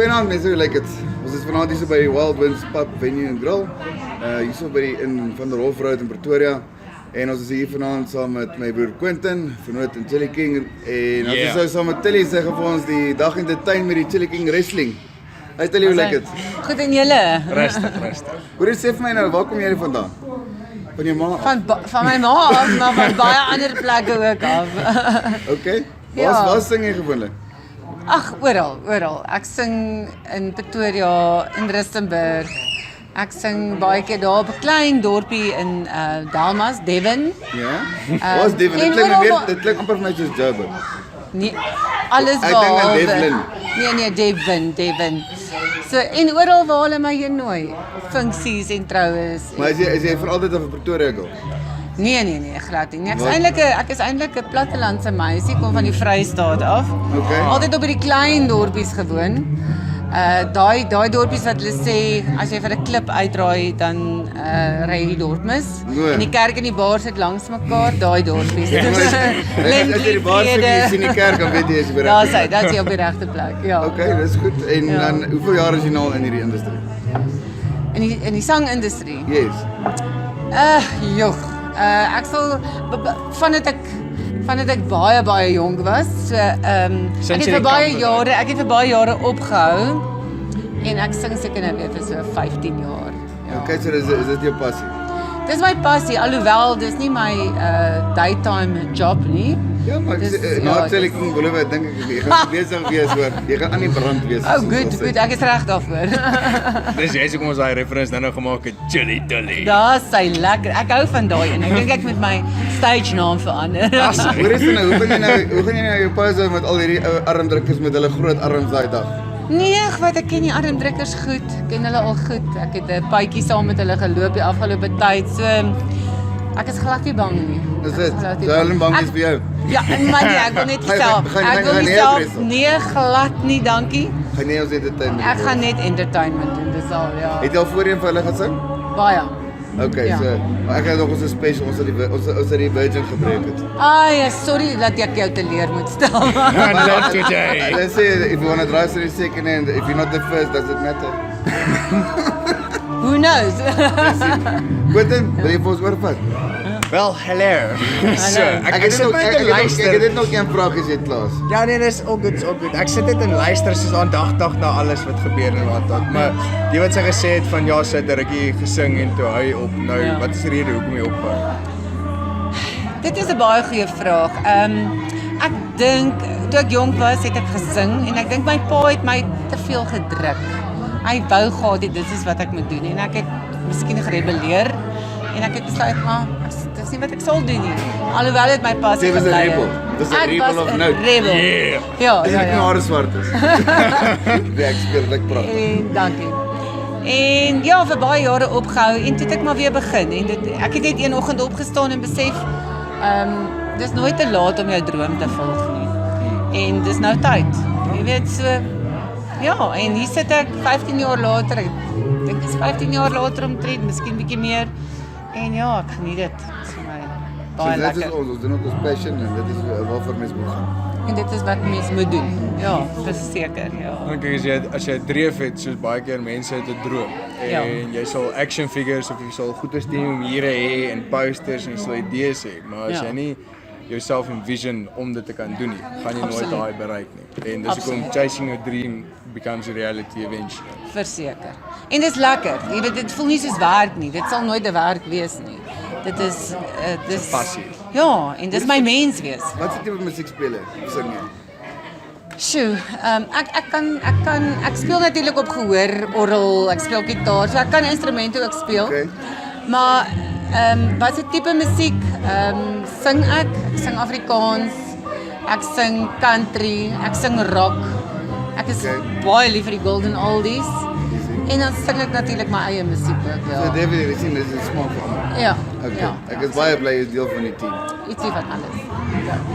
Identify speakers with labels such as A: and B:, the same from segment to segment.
A: Goeienaand mense, hoe lyk dit? Ons is vanaand hier so by die Wild Winds Pub Venue and Grill. Hier so by die in van der Hof Road in Pretoria. En ons is hier vanaand saam met my broer Quentin, vernoot in Chili King. En ons is so saam met Tilly sê vir ons die dag en die tyd met die Chili King wrestling. Hey Tilly, hoe lyk dit?
B: Goed en julle?
C: Rustig.
A: Hoor jy sê vir my nou, waar kom jy vandaan? Van jou ma?
B: Van my ma af, maar van baie ander plekke ook af.
A: Okay.
B: Ja.
A: Waar sing jy gewoonlik?
B: Ag, oral. Ek sing in Pretoria, in Rustenburg. Ek sing baie keer daar op 'n klein dorpie in Delmas, Devon.
A: Ja? Waar is Devon? Dit klink amper vir my soos Joburg.
B: Nee, alles
A: Ek dink aan
B: behalwe.
A: Devlin.
B: Nee, Devon. So en oral waar hulle my heen nooi, funksies en troues.
A: Maar is jy vir altyd op Pretoria go?
B: Nee, glad nie. Ek is eintlik 'n plattelandse meisie, kom van die Vrystaat af.
A: Okay.
B: Altyd op hierdie klein dorpies gewoon. Daai dorpies wat hulle sê as jy vir 'n klip uitdraai dan ry jy die dorp mis.
A: Nee.
B: En die kerk en die bar sit langs mekaar, daai dorpies.
A: As jy die bar sien, jy sien die kerk, dan weet jy jy is reg.
B: Daar's jy op die regte plek. Ja.
A: Okay, dis goed. En dan hoeveel jaar is jy nou al in hierdie industrie?
B: In die sangindustrie.
A: Yes.
B: Ek sal vandat ek baie jonk was. So ek het vir baie jare opgehou en ek sing seker nou weer vir so 15 jaar. Ja.
A: Okay, so is dit jou passie?
B: Dis my passie, alhoewel dis nie my daytime job nie.
A: Ja, maar na Chili King Boulevard dink ek jy gaan besig wees hoor. Jy gaan aan die brand wees.
B: Oh, goed, ek is reg daarvoor.
C: Dis jy hoekom ons daai reference nou gemaak het, Chili Tilly.
B: Daar's sy lekker. Ek hou van daai en ek dink ek moet my stage naam verander.
A: Hoor eens nou, hoe gaan jy nou jou pose hou met al hierdie ou armdrukkers met hulle groot arms daai dag?
B: Nee, ek ken die armdrukkers goed. Ek ken hulle al goed. Ek het 'n paadjie saam met hulle geloop die afgelope tyd. So ek is glad nie bang nie.
A: Dis dit. So hulle bang is vir jou.
B: Ja, maar nee, ek wil net self. Ek wil self nee, glad nie, dankie.
A: Gaan nie ons entertainment.
B: Ek gaan net entertainment doen, dis al, ja.
A: Het jy al voorheen vir hulle gesing?
B: Baie.
A: Okay,
B: Ja.
A: so ek het nog ons special, ons het die Virgin gebruik het.
B: Ai, sorry dat ek jou teleur moet stel.
C: Not today.
A: Let's say if you want to drive to the second hand, if you're not the first, does it matter?
B: Who knows?
A: Quentin, wil jy vir ons oorvat?
C: Wel, hello. So, ek sit net en
A: Ek
C: luister.
A: het net nog een vraag as jy het klaar.
C: Ja nee, dis all good. Ek sit net en luister soos aandagtig na alles wat gebeur en wat ook. Maar die wat sy gesê het van ja, sy het 'n rukkie gesing en toe hou jy op. Nou,
B: Ja.
C: wat is die rede hoekom jy ophou?
B: Dit is 'n baie goeie vraag. Ek dink toe ek jonk was, het ek gesing en ek dink my pa het my te veel gedruk. Hy wou gehad dit is wat ek moet doen en ek het miskien gerebelleer en ek het besluit maar dis nie wat ek sal doen nie. Alhoewel dit my passie
A: Jy was 'n
B: gebly
A: rebel.
B: het.
A: Dis 'n
B: Ek
A: rebel
B: was
A: of
B: 'n
A: nou.
B: Rebel.
C: Yeah.
B: Ja,
A: Dis
B: ja,
A: ek my
B: ja.
A: hare swart is. Ek speel lekker pragtig.
B: En dankie. En ja, vir baie jare opgehou en toe het ek maar weer begin en ek het net een oggend opgestaan en besef dis nooit te laat om jou droom te volg nie. En dis nou tyd. Jy weet so ja, en hier sit ek 15 jaar later. Ek dink dis 15 jaar later omtrent, miskien bietjie meer. En ja, ek geniet dit. Dit is vir my baie
A: Dit is
B: lekker.
A: ons doen ook ons passion en dit is waarvoor mens moet gaan.
B: En dit is wat mens moet doen. Ja, verseker, ja.
C: Kyk as jy 'n dreef het, soos baie keer mense het 'n droom.
B: Ja.
C: En jy sal action figures of jy sal goeie hier hê en posters en so idees hê, maar as
B: Ja.
C: jy nie jouself envision om dit te kan doen nie, gaan jy nooit
B: Absoluut.
C: daai bereik nie. En dis hoekom
B: Absoluut.
C: chasing your dream becomes a reality eventually.
B: Verseker. En dis lekker. Jy weet dit voel nie soos werk nie. Dit sal nooit 'n werk wees nie. Dit is dis
C: passie.
B: Ja, en dis my mens wees.
A: Wat se tipe musiek speel jy? Sing jy?
B: Sjoe, ek speel natuurlik op gehoor, orgel, ek speel gitaar, so ek kan instrumente ook speel.
A: Okay.
B: Maar wat se tipe musiek sing ek? Ek sing Afrikaans. Ek sing country, ek sing rock. Ek is baie lief vir die golden oldies. En dan sing ek natuurlik my eie musiek ook,
A: So
B: ja.
A: David, sien dis 'n smaak vir hom.
B: Ja.
A: Okay.
B: Ja.
A: Ek is baie bly jy is deel van die team.
B: Ietsie van alles.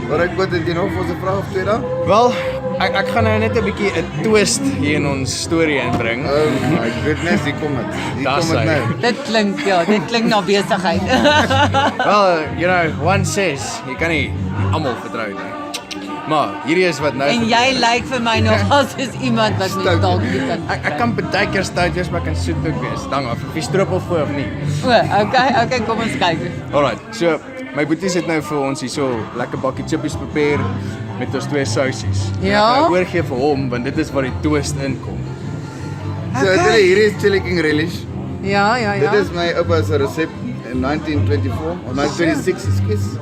A: Maar ek wou dit nog vir ons 'n vraag of twee dan?
C: Wel, ek gaan nou net 'n bietjie 'n twist hier in ons storie inbring.
A: Oh my goodness, hier kom dit. Hier
C: Daar's
A: kom dit
C: hy.
A: nou.
B: Dit klink na besigheid.
C: Well, you know, one says, jy kan nie almal vertrou nie. Maar hierdie is wat nou
B: En jy lyk vir my nog as iemand wat met dalk nie kan.
C: Ek kan baie keer stout wees, maar ek kan soet ook wees. Dan of jy stroopel voor of nie.
B: Okay, kom ons kyk.
C: Alright, so my boeties het nou vir ons hierso lekker bakkie chippies prepare met ons 2 sousies.
B: Ja?
C: Ek gaan oorgee vir hom want dit is waar die toast inkom.
A: So hierdie is chili king relish.
B: Ja.
A: Dit is my oupa se resep in 1924 of 1926 ekskuus.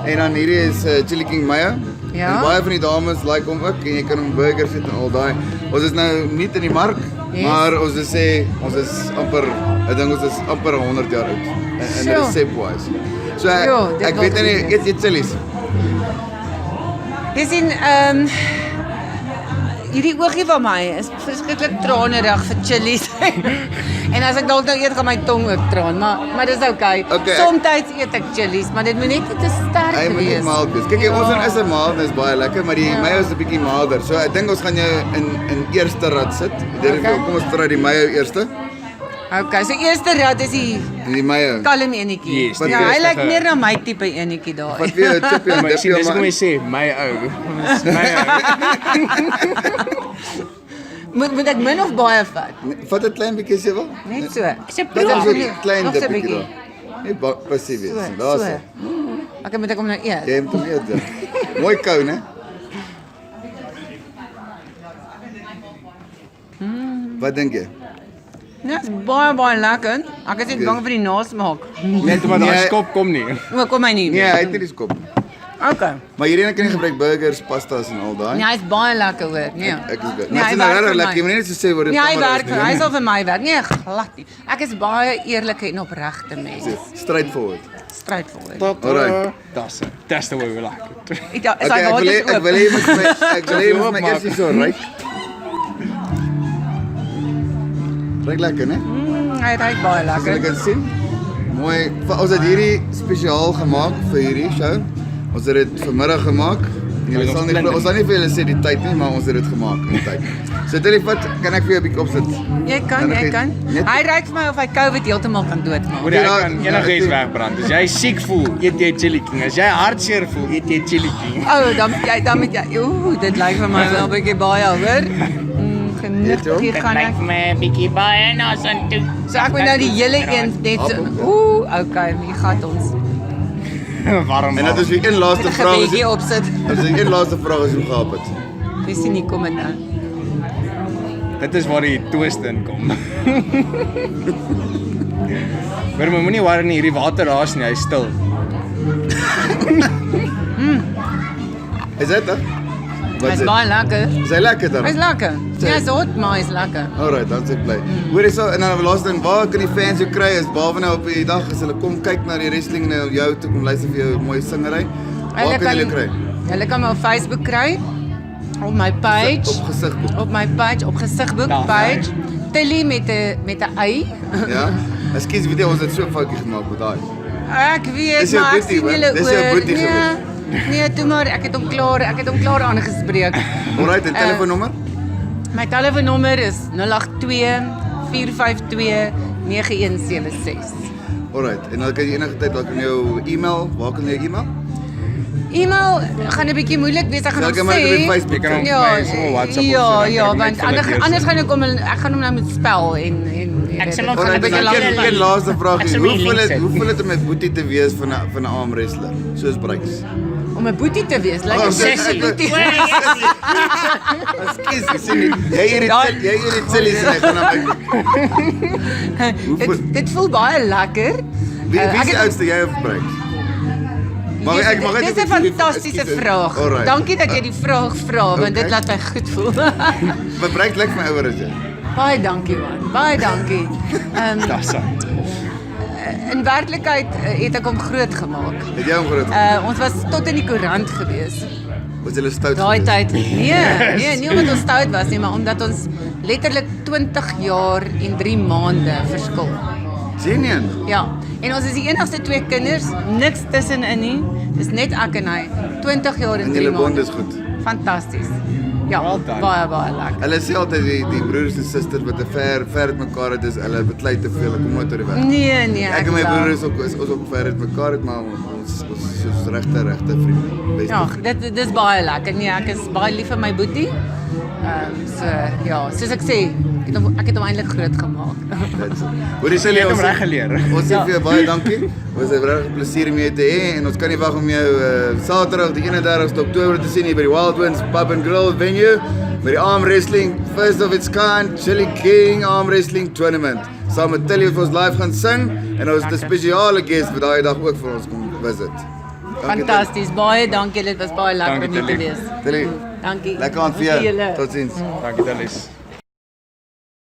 A: En dan hierdie is chili king mayo.
B: Ja.
A: En baie van die dames like hom ook en jy kan hom burgers eet en al daai. Ons is nou nie in die mark,
B: Yes.
A: maar ons sê ons is amper, ek dink ons is amper 100 jaar oud in
B: Sure.
A: resep wise. So
B: Jo, dit
A: ek
B: wil
A: weet nie
B: goed
A: eet chilies.
B: Dis in hierdie oogie van my is verskriklik tranerig vir chilies. En as ek dalk nou eet gaan my tong ook traan, maar dis okay.
A: Okay,
B: Somstyds eet ek chilies, maar dit moet net nie te sterk
A: Hy moet nie
B: wees.
A: mild wees. Kyk, ons is 'n mild, dis baie lekker, maar die mayo is 'n bietjie milder. So ek dink ons gaan jou in eerste rad sit.
B: Okay.
A: Kom ons try die mayo eerste.
B: Okay, so eerste rad is die
A: En die mayo.
B: kalm enetjie.
C: Yes,
A: die
B: Ja, hy
C: eerste
B: lyk
C: ge-
B: meer na my tipe enetjie daai.
A: Wat weer 'n chippie en
C: Maar
A: dip
C: sien, dis
A: jou
C: hoe
A: maar.
C: jy sê, my ou. Dis my ou.
B: Moet ek min of baie vat?
A: Vat 'n klein bietjie as jy wil.
B: Net so. Ek sê
A: Dit is so 'n klein
B: nog so 'n
A: dippie
B: bietjie.
A: daar. Nie passief wees.
B: So.
A: Daar's.
B: Okay, moet ek hom nou eet?
A: Jy moet hom eet. Ja. Mooi kou, né? Wat dink jy?
B: Ja, dit is baie lekker. Ek is net bang vir die nasmaak.
C: Net omdat daai skop kom nie.
B: O, kom my nie.
A: Nee, hy het nie die skop.
B: Okay.
A: Maar hierdie ene kan jy gebruik burgers, pastas en al daai.
B: Nee, hy's baie lekker hoor. Nee.
A: Ek is goed.
B: Nee,
A: Maar
B: hy
A: dit is nou
B: werk
A: regtig
B: vir
A: lekker. Jy
B: my.
A: moet net so sê wat dit
B: Nee, hy
A: kamera
B: werk
A: is
B: vir
A: nie.
B: hy sal vir my werk. Nee, glad nie. Ek is baie eerlike en opregte mens.
A: Straightforward.
B: Straightforward.
A: Alright.
C: That's the way we like it.
B: Ja, is
A: Okay,
B: hy
A: ek wil
B: water
A: hê- ek
B: oop?
A: wil hê jy moet my ek wil hê jy moet my
C: Oopmaak.
A: eers hier so ryk. Ryk lekker, né?
B: Hy ruik baie
A: As jy
B: lekker.
A: kan sien. Mooi. Ons het hierdie spesiaal gemaak vir hierdie show. Ons het dit vanmiddag gemaak. Julle sal nie ons sal nie vir julle sê die tyd nie, maar ons het dit gemaak in tyd. So dit vat, kan ek vir jou 'n bietjie opsit?
B: Jy kan.
A: Net-
B: Hy ruik vir my of hy COVID heeltemal kan doodmaak.
C: Moet jy
A: Ja,
C: kan
A: ja,
C: enigiets
A: ek-
C: wegbrand. As jy siek voel, eet jy chili king. As jy hartseer voel, eet jy chili king.
B: Oh, dan moet jy. Ooh, dit lyk vir my wel 'n bietjie baie, hoor. Genigtig hier gaan ek.
C: my 'n bietjie baie na son toe.
B: So ek moet nou die hele een net so. Ooh, okay, hier gaan ons.
C: Warm.
A: En dat is die een laaste
B: Ek
A: vraag.
B: gaan 'n bietjie opsit.
A: As die een laaste vraag is hoe gaan dit?
B: Dis nie kom dit nou.
C: Dit is waar die toast in kom. Maar moenie worry nie, hierdie water raas nie, hy's stil.
A: Is dit dit?
B: Hy's baie lekker.
A: Is hy lekker dan?
B: Hy's lekker. Ja, hy's hot, maar hy's lekker.
A: Alright, dan sê ek bly. Hoor jy so en dan die laaste ding, waar kan die fans jou kry? Is behalwe nou op die dag as hulle kom kyk na die wrestling na jou toe kom luister vir jou mooi singery. Waar kan hulle kry?
B: Hulle kan my op Facebook kry. Op my page.
A: Op gesigboek.
B: Op my page, op gesigboek
C: Ja.
B: page. Tilly met 'n y.
A: Ja. Ekskuus, weet jy ons het so 'n foutjie gemaak met daai.
B: Ek weet
A: Dis jou
B: maar ek
A: boetie,
B: sien
A: hoor.
B: julle
A: Dis jou boetie
B: Nee, toe maar ek het hom klaar aangespreek.
A: Alright, 'n telefoonnommer?
B: My telefoonnommer is 082 452 9176.
A: Alright, en dan kan jy enige tyd dalk in jou e-mail, waar kan jy e-mail?
B: E-mail gaan 'n bietjie moeilik wees, ek gaan
A: Sal
B: hom
A: ek maar
B: sê.
A: op Facebook
C: Jy kan hom
B: Ja,
C: vir my sommer WhatsApp of so,
B: ja,
C: dan kan
B: ja,
C: ek net
B: want
C: vir hulle
B: anders gaan
C: deursit.
B: ek hom nou moet spel en
D: Ek sal
B: dit
D: hom
B: gaan 'n
A: Alright,
B: bietjie
A: dan
B: lank.
A: een laaste vraag.
D: Ek sal my link sit.
A: Hoe voel dit om met boetie te wees van 'n arm wrestler soos Bryce?
B: Om 'n boetie te wees, lyk
A: Oh,
B: 'n
A: sessie.
B: sessie boetie.
A: Ekskuus, ek sien nie. Jy hierdie chillies en ek gaan na my.
B: Dit voel baie lekker.
A: Wie
B: Ek
A: is die
B: het-
A: oudste, jy of Bryce? Mag ek
B: Dis 'n fantastiese vraag.
A: Alright.
B: Dankie dat jy die vraag vra, want dit
A: Okay.
B: laat my goed voel.
A: Maar Bryce lyk my ouer as jy.
B: Baie dankie man. Baie dankie.
C: Dis hy.
B: In werklikheid het ek hom groot gemaak.
A: Het jy hom groot?
B: Ons was tot in die koerant gewees.
A: Was jy stout?
B: Daai
A: geweest?
B: tyd. Nee, nie omdat ons stout was nie, maar omdat ons letterlik 20 jaar en 3 maande verskil.
A: Sien jy?
B: Ja. En ons is die enigste 2 kinders, niks tussenin nie. Dis net ek en hy. 20 jaar en
A: En
B: 3
A: julle
B: maande.
A: bond is goed.
B: Fantasties. Ja,
C: Well done.
B: baie lekker.
A: Hulle sê altyd die broers en susters wat te ver uit mekaar het, is hulle beklei te veel, ek kom nooit uit die weg.
B: Nee,
A: Ek en my
B: glo.
A: broer is ook ver uit mekaar het, maar ons soos regte vriende. Beste
B: Ja,
A: vriende.
B: dit is baie lekker. Nee, ek is baie lief vir my boetie. So ja, soos ek sê, ek het hom eintlik groot gemaak.
A: Hoor jy sê
C: Jy het hom
A: ons
C: reg geleer.
A: Ons sê vir jou baie dankie. Ons het regtig plesier om jou te hê en ons kan nie wag om jou Saterdag die 31ste Oktober te sien hier by die Wild Winds Pub and Grill venue met die arm wrestling first of its kind Chili King arm wrestling tournament. Saam met Tilly wat vir ons live gaan sing en ons het 'n spesiale gas wat daai dag ook vir ons kom visit. Dankie,
B: Fantasties. Baie dankie. Dit was baie lekker
C: Dankie,
B: om hier te
C: Tilly.
B: wees.
A: Tilly.
B: Dankie.
A: Lekker aan vir jou.
B: Julle.
A: Totsiens.
C: Dankie Dallas.